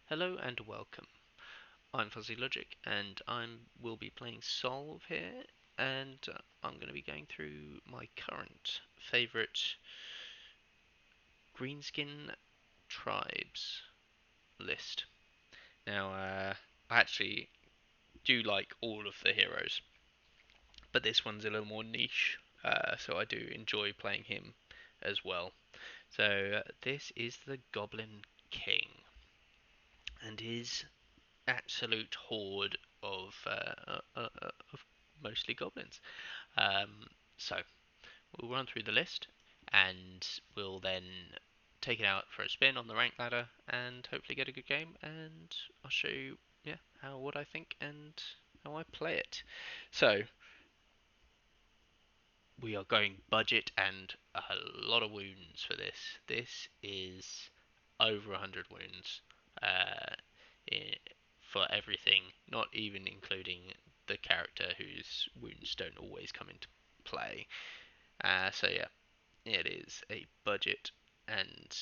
Hello and welcome. I'm Fuzzy Logic and I will be playing Solve here and I'm going to be going through my current favourite Greenskin Tribes list. Now, I actually do like all of the heroes, but this one's a little more niche, so I do enjoy playing him as well. So, this is the Goblin King and his absolute horde of mostly goblins. Um, so we'll run through the list, and we'll then take it out for a spin on the rank ladder, and hopefully get a good game. And I'll show you, yeah, how what I think and how I play it. So we are going budget and a lot of wounds for this. This is over 100 wounds uh, for everything, not even including the character whose wounds don't always come into play. So yeah, it is a budget and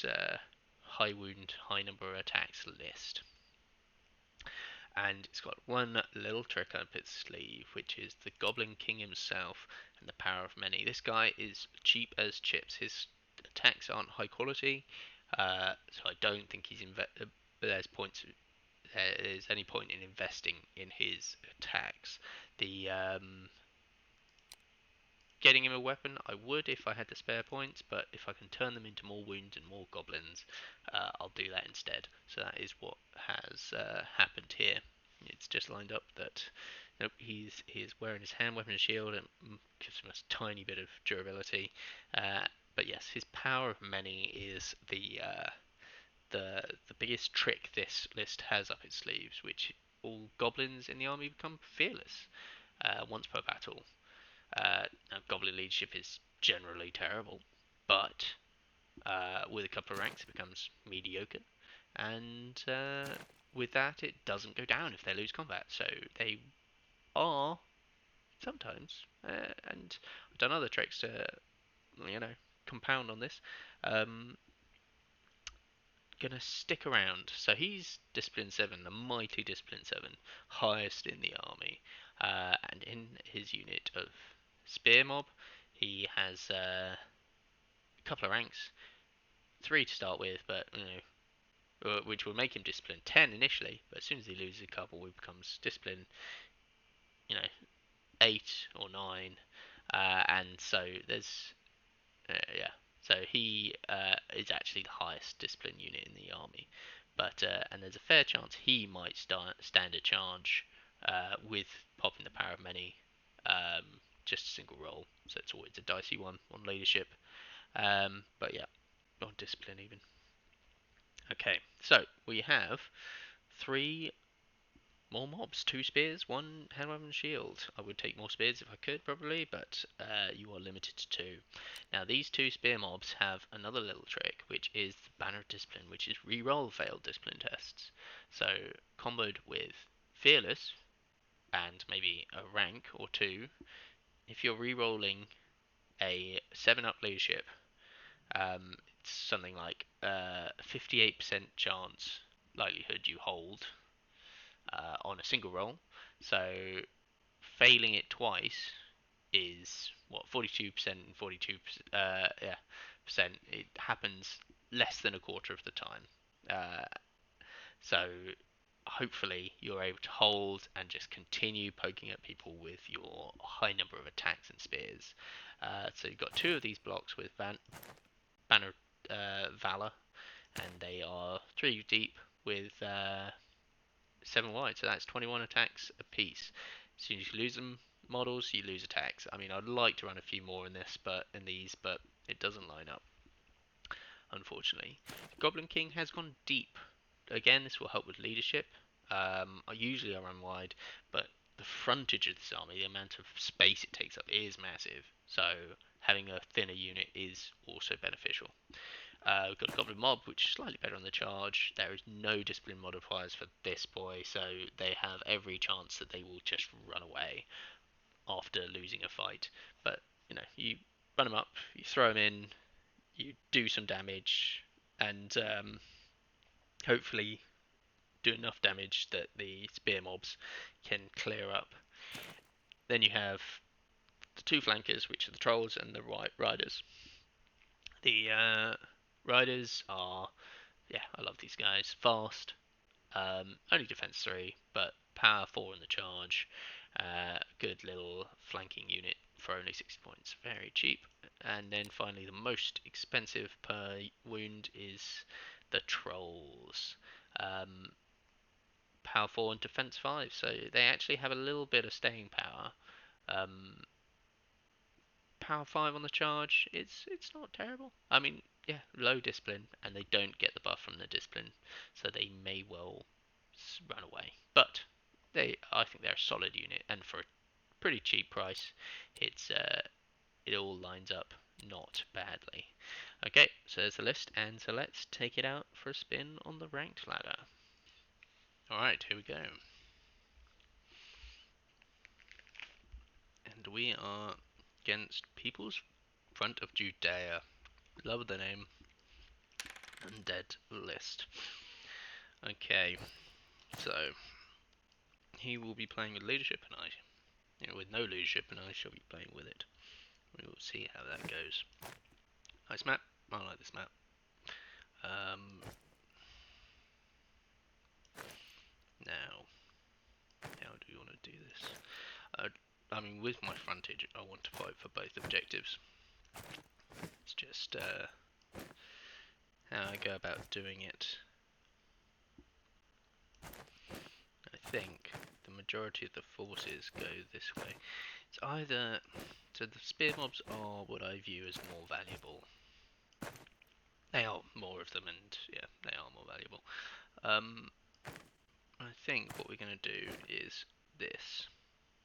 high wound, high number of attacks list. And it's got one little trick up its sleeve, which is the Goblin King himself and the power of many. This guy is cheap as chips. His attacks aren't high quality, so I don't think there's any point in investing in his attacks. The Getting him a weapon, I would if I had the spare points, but if I can turn them into more wounds and more goblins, I'll do that instead. So that is what has happened here. It's just lined up that nope, he's wearing his hand weapon and shield and gives him a tiny bit of durability. But yes, his power of many is the biggest trick this list has up its sleeves, which all goblins in the army become fearless once per battle. Goblin leadership is generally terrible, but with a couple of ranks it becomes mediocre, and with that it doesn't go down if they lose combat. So they are sometimes, and I've done other tricks to compound on this. Um, Gonna stick around. So he's Discipline 7, the mighty Discipline 7, highest in the army. And in his unit of Spear Mob, he has a couple of ranks, 3 to start with, but which will make him Discipline 10 initially, but as soon as he loses a couple, he becomes Discipline, you know, 8 or 9. And so there's yeah. So he is actually the highest discipline unit in the army, but and there's a fair chance he might stand a charge with popping the power of many, just a single roll. So it's always a dicey one on leadership. But yeah, on discipline even. Okay, so we have 3 more mobs, 2 spears, 1 hand weapon shield. I would take more spears if I could, probably, but you are limited to 2. Now, these 2 spear mobs have another little trick, which is the Banner of Discipline, which is re-roll failed discipline tests. So, comboed with Fearless and maybe a rank or 2, if you're re-rolling a 7-up leadership, it's something like 58% chance likelihood you hold on a single roll. So failing it twice is what 42% and 42%. Yeah, percent. It happens less than a quarter of the time. Uh, so hopefully you're able to hold and just continue poking at people with your high number of attacks and spears. So you've got 2 of these blocks with Banner Valor, and they are 3 deep with 7 wide, so that's 21 attacks apiece. As soon as you lose them models, you lose attacks. I mean, I'd like to run a few more in these, but it doesn't line up, unfortunately. Goblin King has gone deep. Again, this will help with leadership. I run wide, but the frontage of this army, the amount of space it takes up, is massive. So having a thinner unit is also beneficial. We've got a Goblin Mob, which is slightly better on the charge. There is no discipline modifiers for this boy, so they have every chance that they will just run away after losing a fight. But, you run them up, you throw them in, you do some damage, and hopefully do enough damage that the spear mobs can clear up. Then you have the two flankers, which are the trolls and the riders. The riders are, yeah, I love these guys. Fast, only defense 3, but power 4 in the charge. Good little flanking unit for only 60 points. Very cheap. And then finally, the most expensive per wound is the trolls. Power 4 and defense 5, so they actually have a little bit of staying power. Power 5 on the charge, it's not terrible. I mean, yeah, low discipline, and they don't get the buff from the discipline, so they may well run away. But I think they're a solid unit, and for a pretty cheap price, it all lines up not badly. Okay, so there's the list, and so let's take it out for a spin on the ranked ladder. Alright, here we go. And we are against People's Front of Judea. Love the name. Undead list. Okay, so he will be playing with leadership, and with no leadership, and I shall be playing with it. We will see how that goes. Nice map. I like this map. Now, how do we want to do this? I mean, with my frontage, I want to fight for both objectives. It's just how I go about doing it. I think the majority of the forces go this way. It's either... So the spear mobs are what I view as more valuable. They are more of them, and yeah, they are more valuable. I think what we're going to do is this.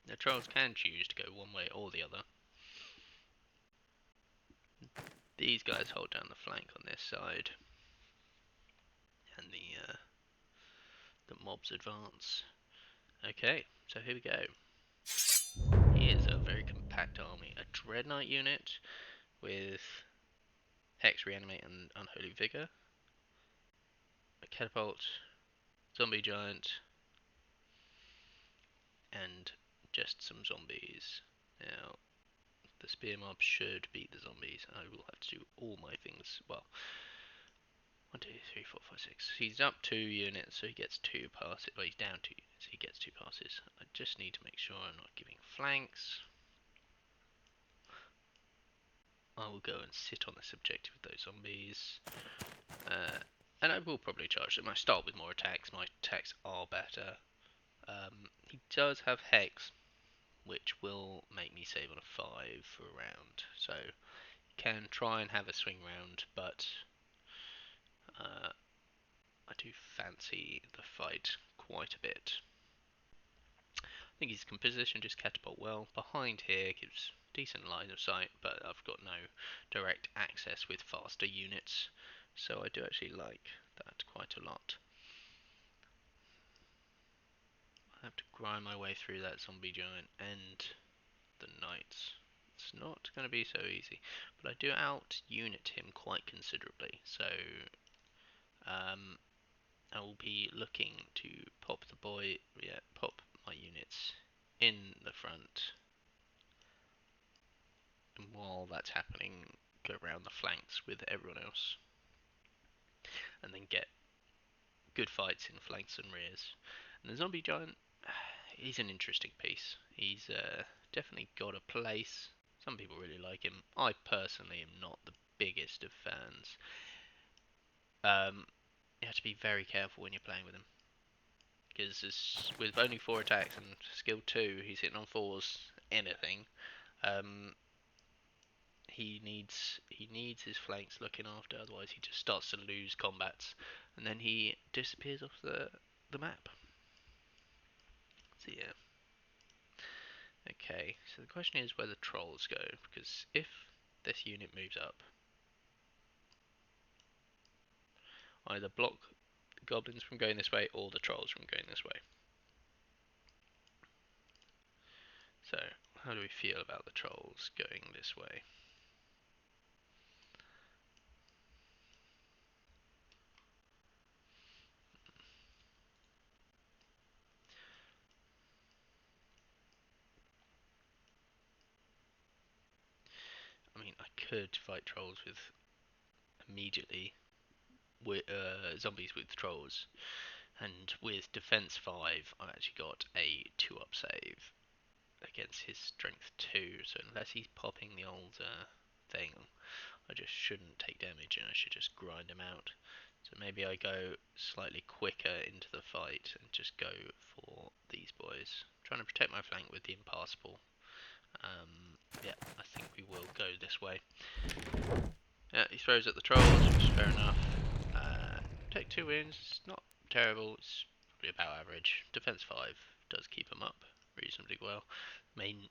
The trolls can choose to go one way or the other. These guys hold down the flank on this side, and the mobs advance. Okay, so here we go. Here's a very compact army. A Dread Knight unit with Hex, Reanimate, and Unholy Vigor. A Catapult, Zombie Giant, and just some zombies. Now, the spear mob should beat the zombies. I will have to do all my things. Well, 1, 2, 3, 4, 5, 6. He's up 2 units, so he gets 2 passes. Well, he's down 2 units, so he gets 2 passes. I just need to make sure I'm not giving flanks. I will go and sit on this objective with those zombies. And I will probably charge them. I start with more attacks. My attacks are better. He does have Hex, which will make me save on a 5 for a round. So you can try and have a swing round, but I do fancy the fight quite a bit. I think his composition just catapult well. Behind here gives decent line of sight, but I've got no direct access with faster units, so I do actually like that quite a lot. I have to grind my way through that zombie giant and the knights. It's not going to be so easy, but I do out unit him quite considerably, so I will be looking to pop my units in the front, and while that's happening, go around the flanks with everyone else, and then get good fights in flanks and rears. And the zombie giant, he's an interesting piece. He's definitely got a place. Some people really like him. I personally am not the biggest of fans. You have to be very careful when you're playing with him, because with only 4 attacks and skill 2, he's hitting on 4s. Anything. He needs his flanks looking after, otherwise he just starts to lose combats, and then he disappears off the map. So yeah. Okay, so the question is where the trolls go, because if this unit moves up, either block the goblins from going this way or the trolls from going this way. So, how do we feel about the trolls going this way? could fight trolls with immediately with zombies with trolls, and with defense 5, I actually got a 2-up save against his strength 2. So unless he's popping the old thing, I just shouldn't take damage and I should just grind him out. So maybe I go slightly quicker into the fight and just go for these boys. I'm trying to protect my flank with the impassable. Yeah, I think we will go this way. Yeah, he throws at the trolls, which is fair enough. Take 2 wins, it's not terrible, it's probably about average. Defense 5 does keep him up reasonably well. Main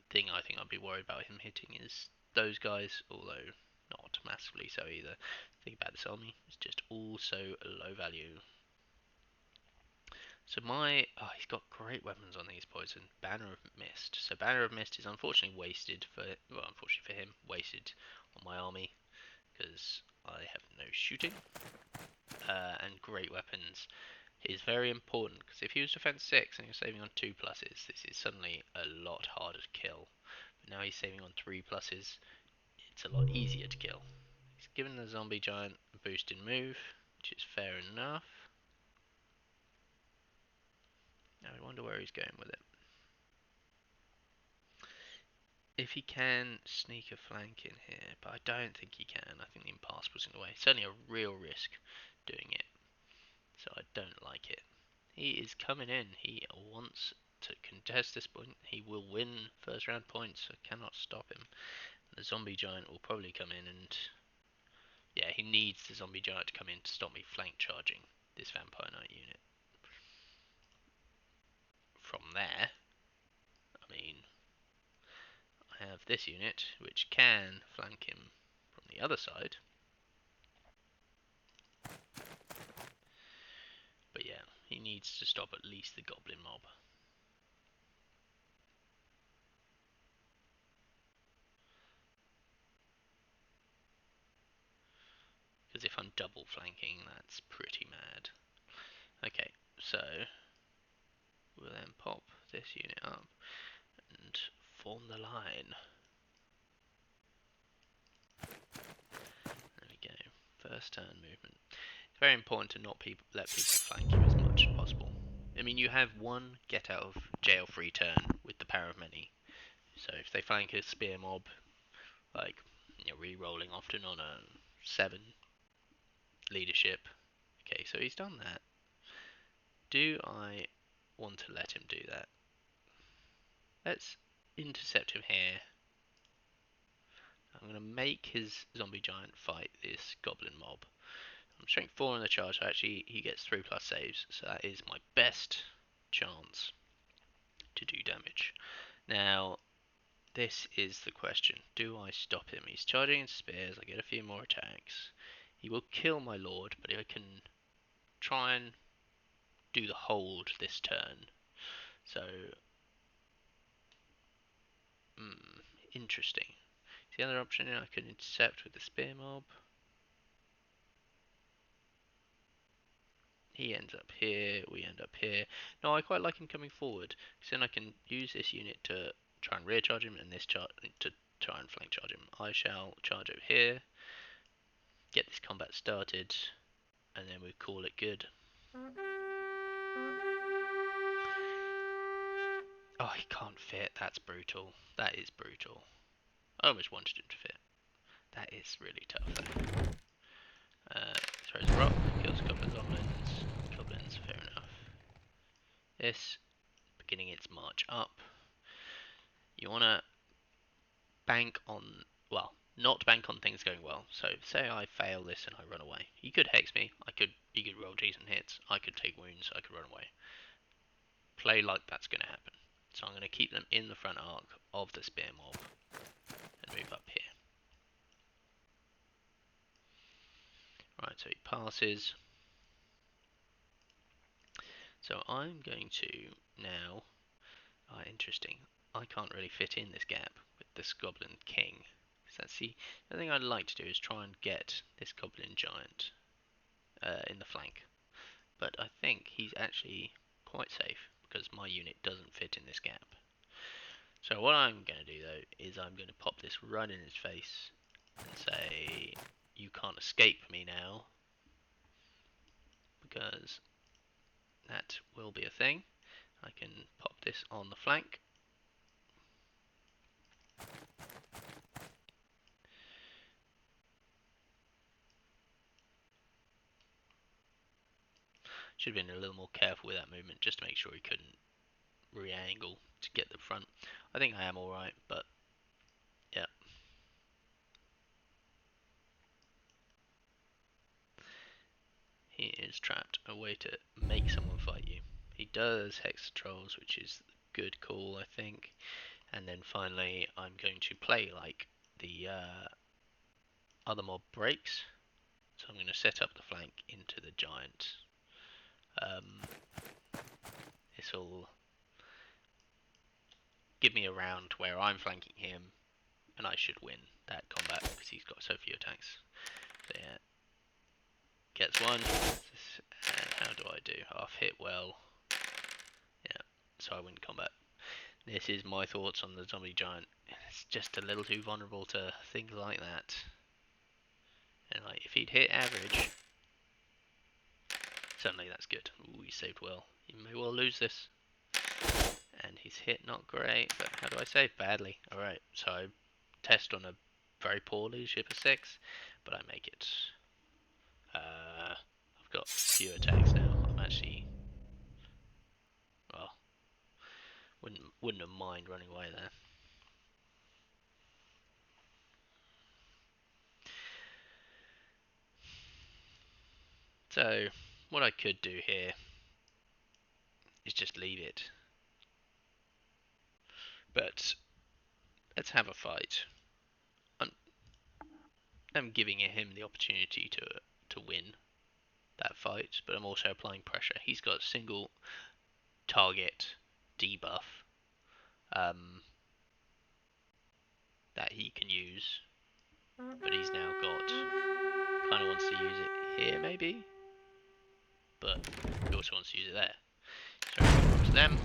thing I think I'd be worried about him hitting is those guys, although not massively so either. The thing about this army is just all so low value. So he's got great weapons on these boys, and Banner of Mist. So Banner of Mist is unfortunately wasted unfortunately for him, wasted on my army because I have no shooting. And great weapons is very important because if he was defense 6 and you're saving on 2 pluses, this is suddenly a lot harder to kill. But now he's saving on 3 pluses, it's a lot easier to kill. He's given the zombie giant a boost in move, which is fair enough. Now I wonder where he's going with it. If he can sneak a flank in here, but I don't think he can. I think the impassable's in the way. It's certainly a real risk doing it, so I don't like it. He is coming in. He wants to contest this point. He will win first round points. I cannot stop him. The zombie giant will probably come in and... yeah, he needs the zombie giant to come in to stop me flank charging this vampire knight unit. From there, I mean, I have this unit which can flank him from the other side. But yeah, he needs to stop at least the goblin mob. Because if I'm double flanking, that's pretty mad. Okay, so we'll then pop this unit up and form the line. There we go. First turn movement. It's very important to not let people flank you as much as possible. I mean, you have one get out of jail free turn with the power of many. So if they flank a spear mob, like you're re-rolling often on a 7 leadership. Okay, so he's done that. Do I want to let him do that? Let's intercept him here. I'm going to make his zombie giant fight this goblin mob. I'm strength 4 on the charge, so actually he gets 3+ saves, so that is my best chance to do damage. Now, this is the question. Do I stop him? He's charging in spears, I get a few more attacks. He will kill my lord, but I can try and do the hold this turn. So, interesting. The other option, I can intercept with the spear mob. He ends up here, we end up here. No, I quite like him coming forward, because then I can use this unit to try and rear charge him, and this to try and flank charge him. I shall charge over here, get this combat started, and then we call it good. Oh, he can't fit. That's brutal. That is brutal. I almost wanted him to fit. That is really tough, though. Throws a rock, kills a couple of goblins. Goblins, fair enough. This, beginning its march up. You want to bank on, well, not bank on things going well. So say I fail this and I run away. He could hex me. He could roll decent hits. I could take wounds. I could run away. Play like that's going to happen. So I'm going to keep them in the front arc of the spear mob and move up here. Right, so he passes. So I'm going to now... interesting. I can't really fit in this gap with this Goblin King. So that's the thing I'd like to do is try and get this Goblin Giant in the flank. But I think he's actually quite safe because my unit doesn't fit in this gap. So what I'm going to do though is I'm going to pop this right in his face and say, you can't escape me now, because that will be a thing. I can pop this on the flank. Should have been a little more careful with that movement just to make sure he couldn't re-angle to get the front. I think I am alright, but yeah. He is trapped. A way to make someone fight you. He does Hex Trolls, which is a good call, I think. And then finally, I'm going to play like the other mob breaks. So I'm going to set up the flank into the giant. This will give me a round where I'm flanking him, and I should win that combat because he's got so few attacks. So yeah, gets one. And how do I do? Half hit well. Yeah, so I win combat. This is my thoughts on the zombie giant. It's just a little too vulnerable to things like that. And like, if he'd hit average, certainly that's good. Ooh, he saved well. You may well lose this. And he's hit not great, but how do I save? Badly. Alright, so I test on a very poor leadership of 6, but I make it. I've got few attacks now. I'm actually, well, wouldn't have mind running away there. So what I could do here is just leave it. But let's have a fight. I'm giving him the opportunity to win that fight, but I'm also applying pressure. He's got a single target debuff that he can use, but he's now got, kind of wants to use it here maybe, but he also wants to use it there. So we'll go to them.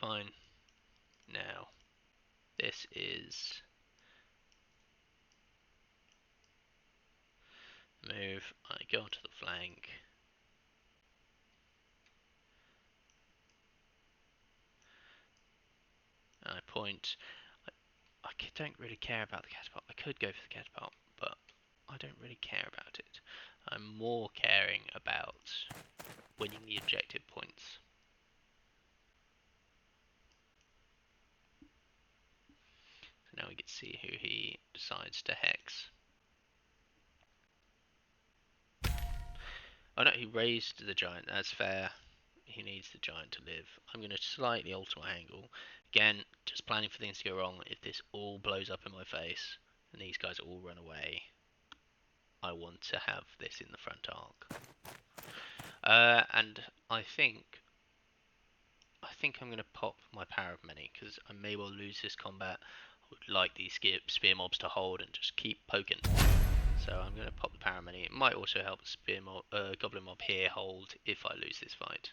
Fine. Now, this is move. I go onto the flank. And I point. I don't really care about the catapult. I could go for the catapult, but I don't really care about it. I'm more caring about winning the objective points. So now we get to see who he decides to hex. Oh no, he raised the giant. That's fair. He needs the giant to live. I'm going to slightly alter my angle. Again, just planning for things to go wrong. If this all blows up in my face and these guys all run away, I want to have this in the front arc. And I think I'm going to pop my power of many, because I may well lose this combat. I would like these spear mobs to hold and just keep poking. So I'm going to pop the power of many. It might also help the spear mob, goblin mob here hold if I lose this fight.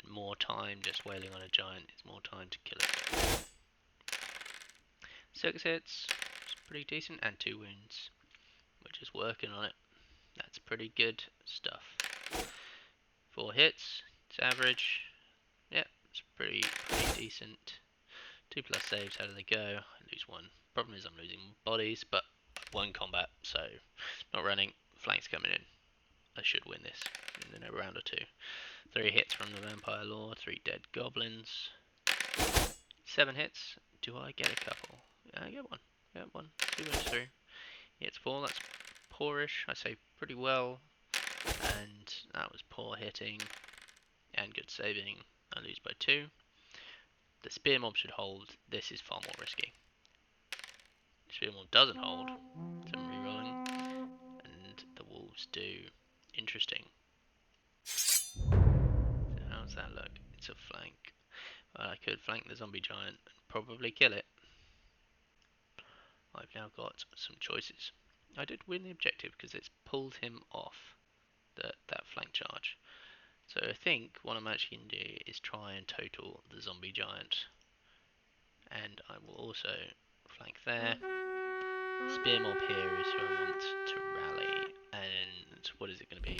And more time just wailing on a giant is more time to kill it. 6 hits, it's pretty decent, and 2 wounds. We're just working on it. That's pretty good stuff. 4 hits, it's average. Yep, it's pretty decent. 2 plus saves, how do they go? I lose 1. Problem is I'm losing bodies, but 1 combat, so not running. Flanks coming in. I should win this in a round or 2. 3 hits from the Vampire Lord, 3 dead goblins. 7 hits. Do I get a couple? I get 1. I get 1. 2 moves through. He hits 4, that's poorish. I say pretty well. And that was poor hitting and good saving. I lose by 2. The spear mob should hold. This is far more risky. Spear mob doesn't hold. So I'm rerolling. And the wolves do. Interesting. So how does that look? It's a flank. Well, I could flank the zombie giant and probably kill it. I've now got some choices. I did win the objective because it's pulled him off. that flank charge. So I think what I'm actually going to do is try and total the zombie giant. And I will also flank there. Spear mob here is who I want to rally. And what is it going to be?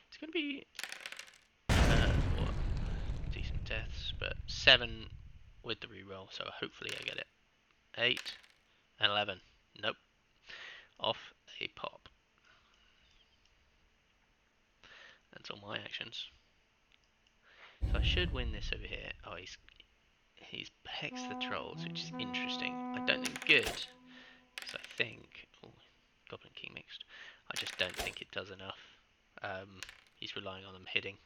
It's going to be what? Decent deaths, but 7 with the reroll, so hopefully I get it. 8 and 11. Nope. Off a pop. That's all my actions. So I should win this over here. Oh, he's hexed the trolls, which is interesting. I don't think good, because I think... Oh, Goblin King mixed. I just don't think it does enough. He's relying on them hitting.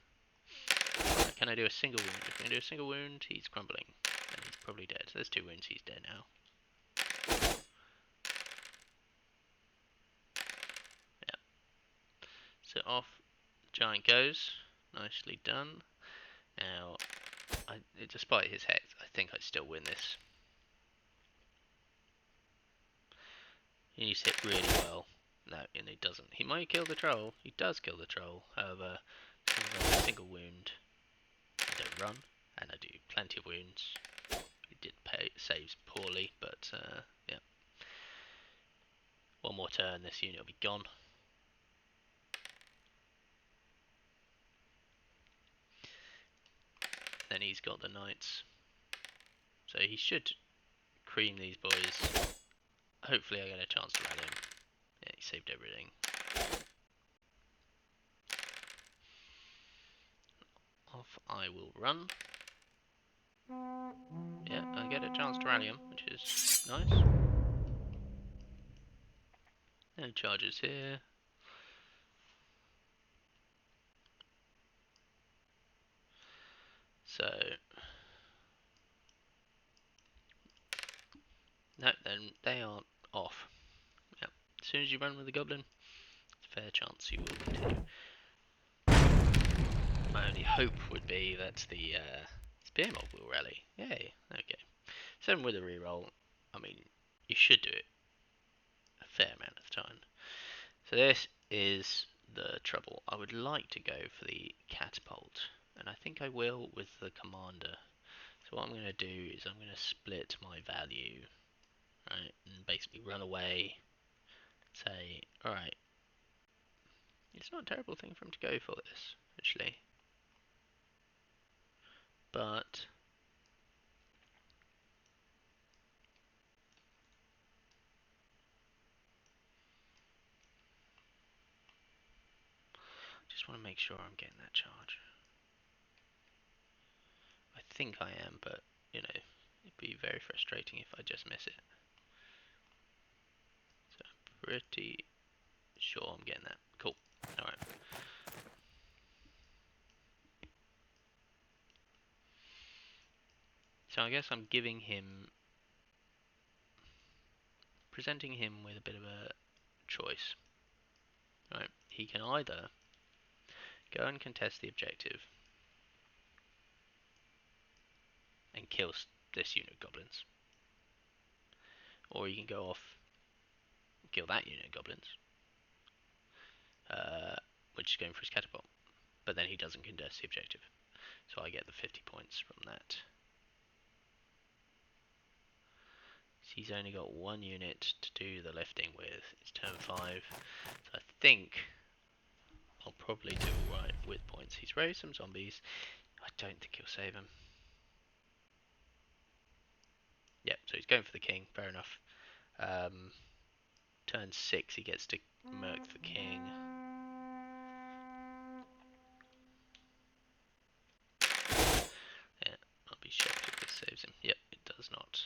Right, can I do a single wound? If I can do a single wound, he's crumbling. And he's probably dead. So there's 2 wounds, he's dead now. Yeah. So off Giant goes. Nicely done. Now, despite his hex, I think I still win this. He's hit really well. No, and he doesn't. He might kill the troll. He does kill the troll. However, a single wound. I don't run, and I do plenty of wounds. He did saves poorly, but yeah. One more turn, this unit will be gone. Then he's got the knights. So he should cream these boys. Hopefully I get a chance to rally him. Yeah, he saved everything. Off I will run. Yeah, I get a chance to rally him, which is nice. No charges here. So... No, then they are off. Yep. As soon as you run with the goblin, it's a fair chance you will continue. My only hope would be that the spear mob will rally. Yay, okay. 7 with a reroll. I mean, you should do it a fair amount of the time. So this is the trouble. I would like to go for the catapult, and I think I will with the commander. So what I'm going to do is I'm going to split my value, right, and basically run away, say, alright, it's not a terrible thing for him to go for this, actually. But just want to make sure I'm getting that charge. I think I am, but you know, it'd be very frustrating if I just miss it. So I'm pretty sure I'm getting that. Cool. Alright. So I guess I'm giving him, presenting him with a bit of a choice. Right, he can either go and contest the objective and kill this unit of goblins, or he can go off and kill that unit of goblins, which is going for his catapult, but then he doesn't contest the objective, so I get the 50 points from that. So he's only got 1 unit to do the lifting with. It's turn 5, so I think I'll probably do alright with points. He's raised some zombies. I don't think he'll save him. Yep, so he's going for the king, fair enough. Turn 6 he gets to murk the king. Yeah, I'll be shocked if this saves him. Yep, it does not.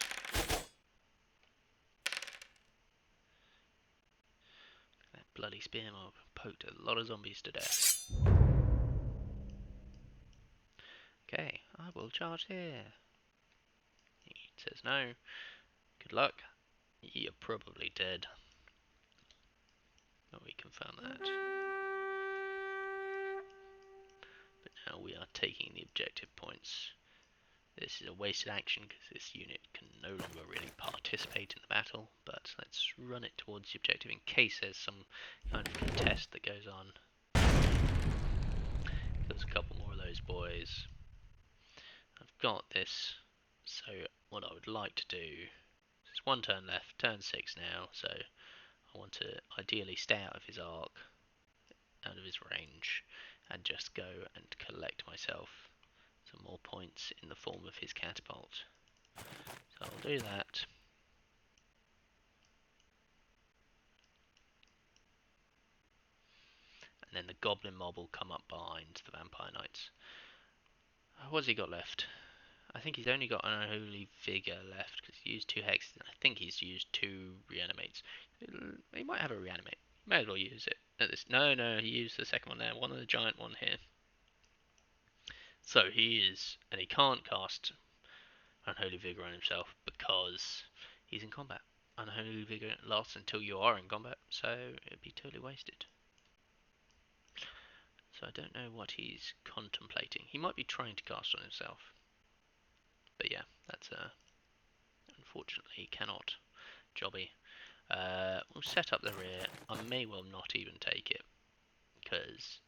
That bloody spear mob poked a lot of zombies to death. Okay, I will charge here. He says no. Good luck. You're probably dead. But we confirm that. But now we are taking the objective points. This is a wasted action because this unit can no longer really participate in the battle, but let's run it towards the objective in case there's some kind of contest that goes on. There's a couple more of those boys. I've got this, so what I would like to do is one turn left, turn 6 now, so I want to ideally stay out of his arc, out of his range, and just go and collect myself some more points in the form of his catapult. So I'll do that. And then the goblin mob will come up behind the vampire knights. What's he got left? I think he's only got an unholy vigor left because he used 2 hexes. I think he's used 2 reanimates. He might have a reanimate. May as well use it at this. No, he used the second one there. One of the giant one here. So he is, and he can't cast Unholy Vigor on himself because he's in combat. Unholy Vigor lasts until you are in combat, so it'd be totally wasted. So I don't know what he's contemplating. He might be trying to cast on himself. But yeah, that's unfortunately he cannot. Jobby. We'll set up the rear. I may well not even take it because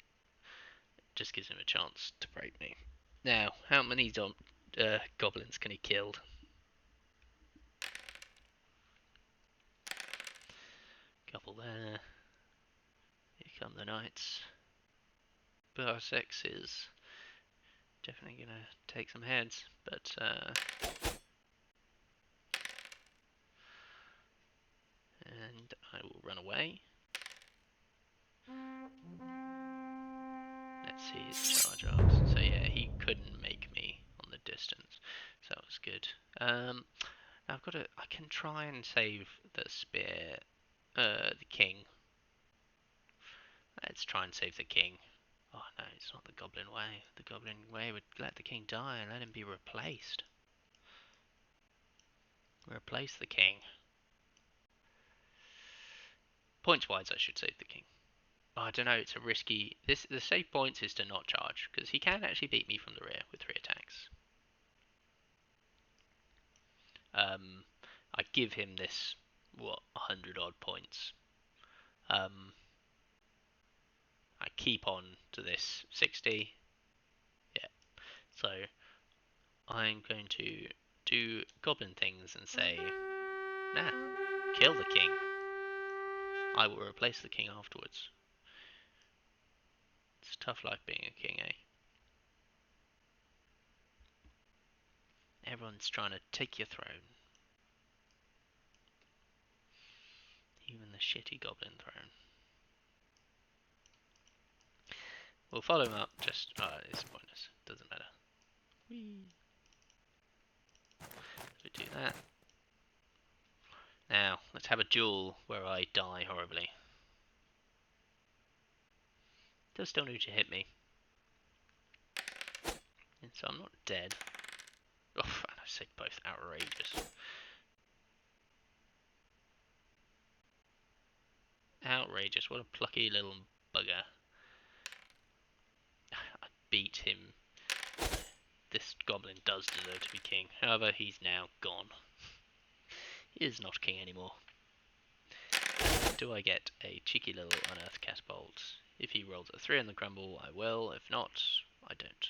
it just gives him a chance to break me. Now, how many goblins can he kill? Couple there. Here come the knights. BR6 is definitely going to take some heads, but and I will run away. Let's see his charge arcs. So yeah, he couldn't make me on the distance, so that was good. I've got to. I can try and save the spear, the king. Let's try and save the king. Oh no, it's not the goblin way. The goblin way would let the king die and let him be replaced. Replace the king. Points wise, I should save the king. Oh, I don't know. It's a risky. The save points is to not charge because he can actually beat me from the rear with 3 attacks. I give him this 100 odd points. I keep on to this 60. Yeah. So I'm going to do goblin things and say, nah, kill the king. I will replace the king afterwards. It's tough life being a king, eh? Everyone's trying to take your throne. Even the shitty goblin throne. We'll follow him up, just, it's pointless, doesn't matter. Whee. So do that. Now, let's have a duel where I die horribly. Does still need to hit me. And so I'm not dead. Oh, and I say both outrageous. Outrageous, what a plucky little bugger. I beat him. This goblin does deserve to be king. However, he's now gone. He is not king anymore. Do I get a cheeky little unearthed catapult? If he rolls a 3 on the crumble, I will. If not, I don't.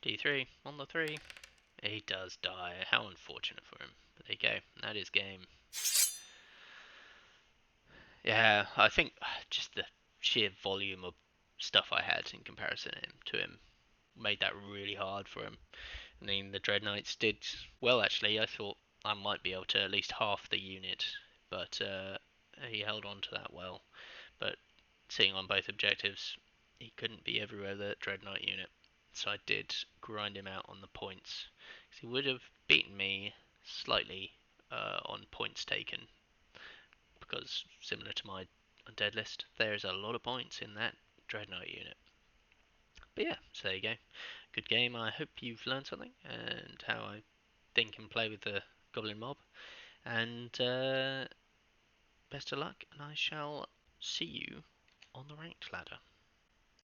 D3 on the 3. He does die. How unfortunate for him. But there you go. That is game. Yeah, I think just the sheer volume of stuff I had in comparison to him made that really hard for him. I mean, the Dread Knights did well, actually. I thought I might be able to at least half the unit, but he held on to that well. But seeing on both objectives, he couldn't be everywhere, the Dread Knight unit. So I did grind him out on the points. He would have beaten me slightly on points taken, because similar to my undead list, there's a lot of points in that Dread Knight unit. But yeah, so there you go. Good game. I hope you've learned something and how I think and play with the Goblin Mob. And best of luck, and I shall see you on the ranked ladder.